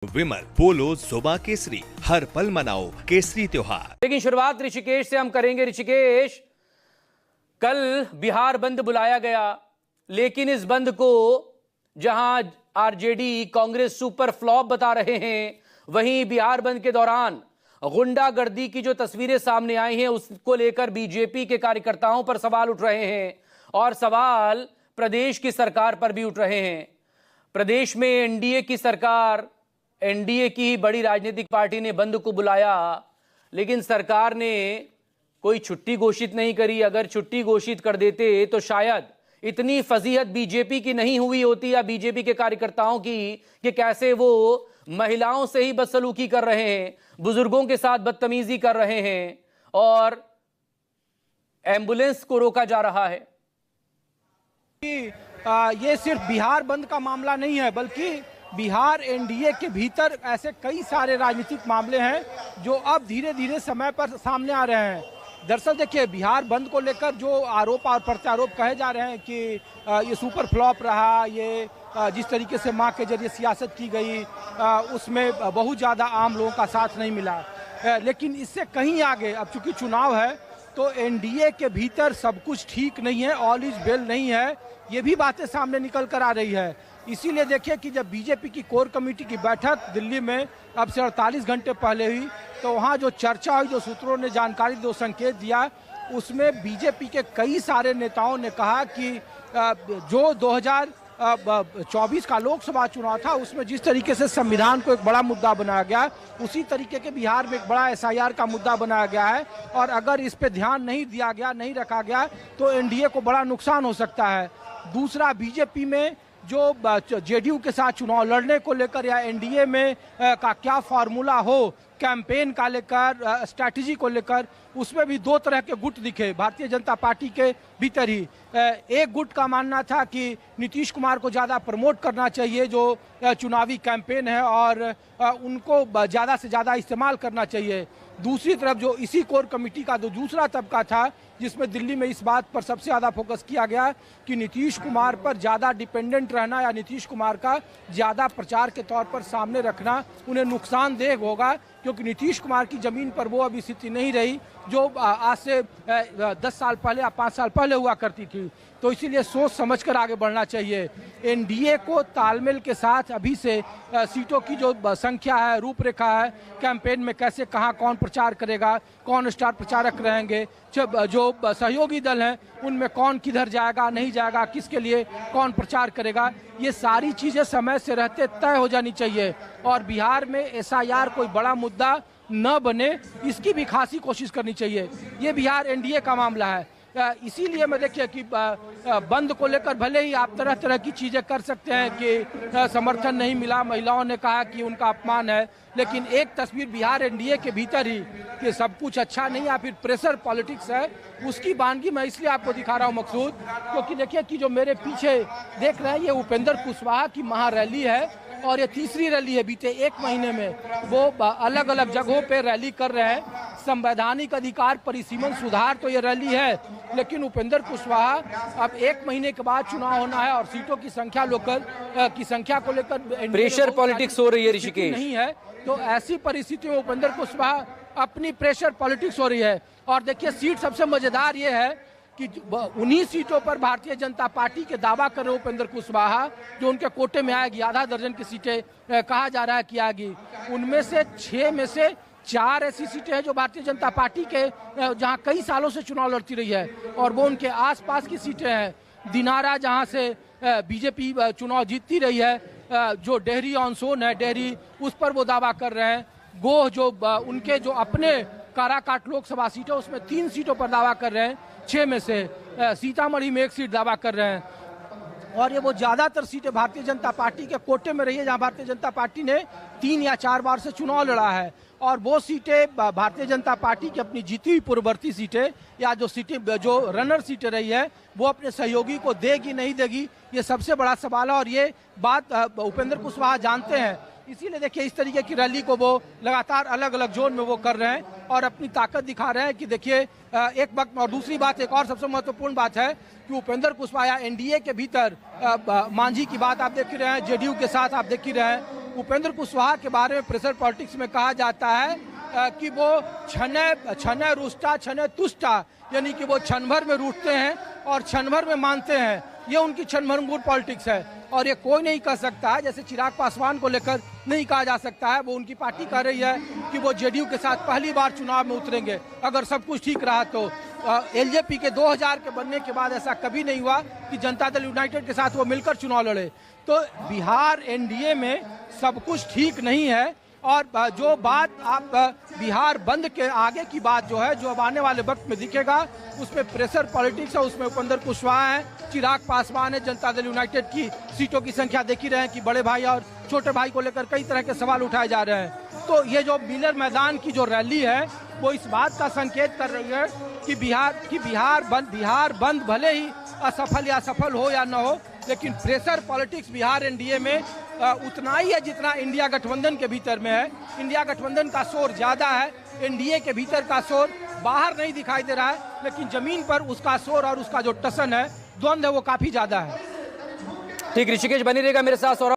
विमल पोलो सोबा केसरी, हर पल मनाओ केसरी त्योहार। लेकिन शुरुआत ऋषिकेश से हम करेंगे। ऋषिकेश, कल बिहार बंद बुलाया गया, लेकिन इस बंद को जहां आरजेडी कांग्रेस सुपर फ्लॉप बता रहे हैं, वहीं बिहार बंद के दौरान गुंडागर्दी की जो तस्वीरें सामने आई हैं उसको लेकर बीजेपी के कार्यकर्ताओं पर सवाल उठ रहे हैं और सवाल प्रदेश की सरकार पर भी उठ रहे हैं। प्रदेश में एनडीए की सरकार, एनडीए की ही बड़ी राजनीतिक पार्टी ने बंद को बुलाया, लेकिन सरकार ने कोई छुट्टी घोषित नहीं करी। अगर छुट्टी घोषित कर देते तो शायद इतनी फजीहत बीजेपी की नहीं हुई होती या बीजेपी के कार्यकर्ताओं की कि कैसे वो महिलाओं से ही बदसलूकी कर रहे हैं, बुजुर्गों के साथ बदतमीजी कर रहे हैं और एम्बुलेंस को रोका जा रहा है। ये सिर्फ बिहार बंद का मामला नहीं है, बल्कि बिहार एनडीए के भीतर ऐसे कई सारे राजनीतिक मामले हैं जो अब धीरे धीरे समय पर सामने आ रहे हैं। दरअसल देखिए, बिहार बंद को लेकर जो आरोप और प्रत्यारोप कहे जा रहे हैं कि ये सुपर फ्लॉप रहा, ये जिस तरीके से मां के जरिए सियासत की गई उसमें बहुत ज़्यादा आम लोगों का साथ नहीं मिला। लेकिन इससे कहीं आगे अब चूंकि चुनाव है तो एनडीए के भीतर सब कुछ ठीक नहीं है, ऑल इज वेल नहीं है, ये भी बातें सामने निकल कर आ रही है। इसीलिए देखिए कि जब बीजेपी की कोर कमेटी की बैठक दिल्ली में अब से 48 घंटे पहले हुई तो वहाँ जो चर्चा हुई, जो सूत्रों ने जानकारी दो संकेत दिया, उसमें बीजेपी के कई सारे नेताओं ने कहा कि जो 2024 का लोकसभा चुनाव था उसमें जिस तरीके से संविधान को एक बड़ा मुद्दा बनाया गया, उसी तरीके के बिहार में एक बड़ा एसआईआर का मुद्दा बनाया गया है और अगर इस पे ध्यान नहीं दिया गया, नहीं रखा गया तो एनडीए को बड़ा नुकसान हो सकता है। दूसरा, बीजेपी में जो जेडीयू के साथ चुनाव लड़ने को लेकर या एनडीए में का क्या फार्मूला हो कैंपेन का लेकर, स्ट्रैटेजी को लेकर, उसमें भी दो तरह के गुट दिखे भारतीय जनता पार्टी के भीतर ही। एक गुट का मानना था कि नीतीश कुमार को ज़्यादा प्रमोट करना चाहिए जो चुनावी कैंपेन है और उनको ज़्यादा से ज़्यादा इस्तेमाल करना चाहिए। दूसरी तरफ जो इसी कोर कमेटी का जो दूसरा तबका था, जिसमें दिल्ली में इस बात पर सबसे ज़्यादा फोकस किया गया कि नीतीश कुमार पर ज़्यादा डिपेंडेंट रहना या नीतीश कुमार का ज़्यादा प्रचार के तौर पर सामने रखना उन्हें नुकसानदेह होगा, क्योंकि नीतीश कुमार की ज़मीन पर वो अभी स्थिति नहीं रही जो आज से 10 साल पहले या 5 साल पहले हुआ करती थी। तो इसीलिए सोच समझकर आगे बढ़ना चाहिए। एनडीए को तालमेल के साथ अभी से सीटों की जो संख्या है, रूपरेखा है, कैंपेन में कैसे कहाँ कौन प्रचार करेगा, कौन स्टार प्रचारक रहेंगे, जो सहयोगी दल हैं उनमें कौन किधर जाएगा, नहीं जाएगा, किसके लिए कौन प्रचार करेगा, ये सारी चीज़ें समय से रहते तय हो जानी चाहिए। और बिहार में एसआईआर कोई बड़ा मुद्दा न बने, इसकी भी खासी कोशिश करनी चाहिए। ये बिहार एनडीए का मामला है। इसीलिए मैं देखिए कि बंद को लेकर भले ही आप तरह तरह की चीज़ें कर सकते हैं कि समर्थन नहीं मिला, महिलाओं ने कहा कि उनका अपमान है, लेकिन एक तस्वीर बिहार एनडीए के भीतर ही कि सब कुछ अच्छा नहीं या फिर प्रेशर पॉलिटिक्स है, उसकी वानगी मैं इसलिए आपको दिखा रहा हूँ मकसूद, क्योंकि देखिए कि जो मेरे पीछे देख रहे हैं ये उपेंद्र कुशवाहा की महारैली है और ये तीसरी रैली है बीते 1 महीने में। वो अलग अलग जगहों पे रैली कर रहे हैं। संवैधानिक अधिकार परिसीमन सुधार तो ये रैली है, लेकिन उपेंद्र कुशवाहा अब 1 महीने के बाद चुनाव होना है और सीटों की संख्या लोकल की संख्या को लेकर प्रेशर पॉलिटिक्स हो रही है ऋषिकेश, नहीं है। तो ऐसी परिस्थिति में उपेंद्र कुशवाहा अपनी प्रेशर पॉलिटिक्स हो रही है। और देखिए, सीट सबसे मजेदार ये है कि उन्हीं सीटों पर भारतीय जनता पार्टी के दावा कर रहे उपेंद्र कुशवाहा जो उनके कोटे में आएगी, आधा दर्जन की सीटें कहा जा रहा है कि आएगी, उनमें से 6 में से 4 ऐसी सीटें हैं जो भारतीय जनता पार्टी के जहां कई सालों से चुनाव लड़ती रही है और वो उनके आसपास की सीटें हैं। दिनारा जहां से बीजेपी चुनाव जीतती रही है, जो डेहरी ऑन सोन है, डेहरी, उस पर वो दावा कर रहे हैं। गोह जो उनके जो अपने काराकाट लोकसभा सीट है उसमें 3 सीटों पर दावा कर रहे हैं, 6 में से। सीतामढ़ी में 1 सीट दावा कर रहे हैं और ये वो ज़्यादातर सीटें भारतीय जनता पार्टी के कोटे में रही है जहां भारतीय जनता पार्टी ने 3 या 4 बार से चुनाव लड़ा है। और वो सीटें भारतीय जनता पार्टी की अपनी जीती हुई पूर्ववर्ती सीटें या जो सीटें जो रनर सीटें रही है वो अपने सहयोगी को देगी नहीं देगी, ये सबसे बड़ा सवाल है और ये बात उपेंद्र कुशवाहा जानते हैं। इसीलिए देखिए इस तरीके की रैली को वो लगातार अलग अलग जोन में वो कर रहे हैं और अपनी ताकत दिखा रहे हैं कि देखिए एक वक्त। और दूसरी बात, एक और सबसे महत्वपूर्ण बात है कि उपेंद्र कुशवाहा एनडीए के भीतर मांझी की बात आप देख ही रहे हैं, जेडीयू के साथ आप देख ही रहे हैं, उपेंद्र कुशवाहा के बारे में प्रेशर पॉलिटिक्स में कहा जाता है कि वो छने रुष्टा छने तुष्टा, यानी कि वो क्षण भर में रूठते हैं और क्षण भर में मानते हैं। ये उनकी क्षणभंगुर पॉलिटिक्स है और ये कोई नहीं कह सकता है। जैसे चिराग पासवान को लेकर नहीं कहा जा सकता है, वो उनकी पार्टी कह रही है कि वो जेडीयू के साथ पहली बार चुनाव में उतरेंगे अगर सब कुछ ठीक रहा तो। एलजेपी के 2000 के बनने के बाद ऐसा कभी नहीं हुआ कि जनता दल यूनाइटेड के साथ वो मिलकर चुनाव लड़े। तो बिहार एनडीए में सब कुछ ठीक नहीं है। और जो बात आप बिहार बंद के आगे की बात जो है, जो अब आने वाले वक्त में दिखेगा, उसमें प्रेशर पॉलिटिक्स है, उसमें उपेंद्र कुशवाहा है, चिराग पासवान है। जनता दल यूनाइटेड की सीटों की संख्या देख ही रहे हैं कि बड़े भाई और छोटे भाई को लेकर कई तरह के सवाल उठाए जा रहे हैं। तो ये जो मिलर मैदान की जो रैली है वो इस बात का संकेत कर रही है कि बिहार बंद भले ही असफल या सफल हो या न हो, लेकिन प्रेशर पॉलिटिक्स बिहार एनडीए में उतना ही है जितना इंडिया गठबंधन के भीतर में है। इंडिया गठबंधन का शोर ज्यादा है, एनडीए के भीतर का शोर बाहर नहीं दिखाई दे रहा है, लेकिन जमीन पर उसका शोर और उसका जो टसन है, द्वंद्व है, वो काफी ज्यादा है। ठीक, ऋषिकेश बनी रहेगा मेरे साथ।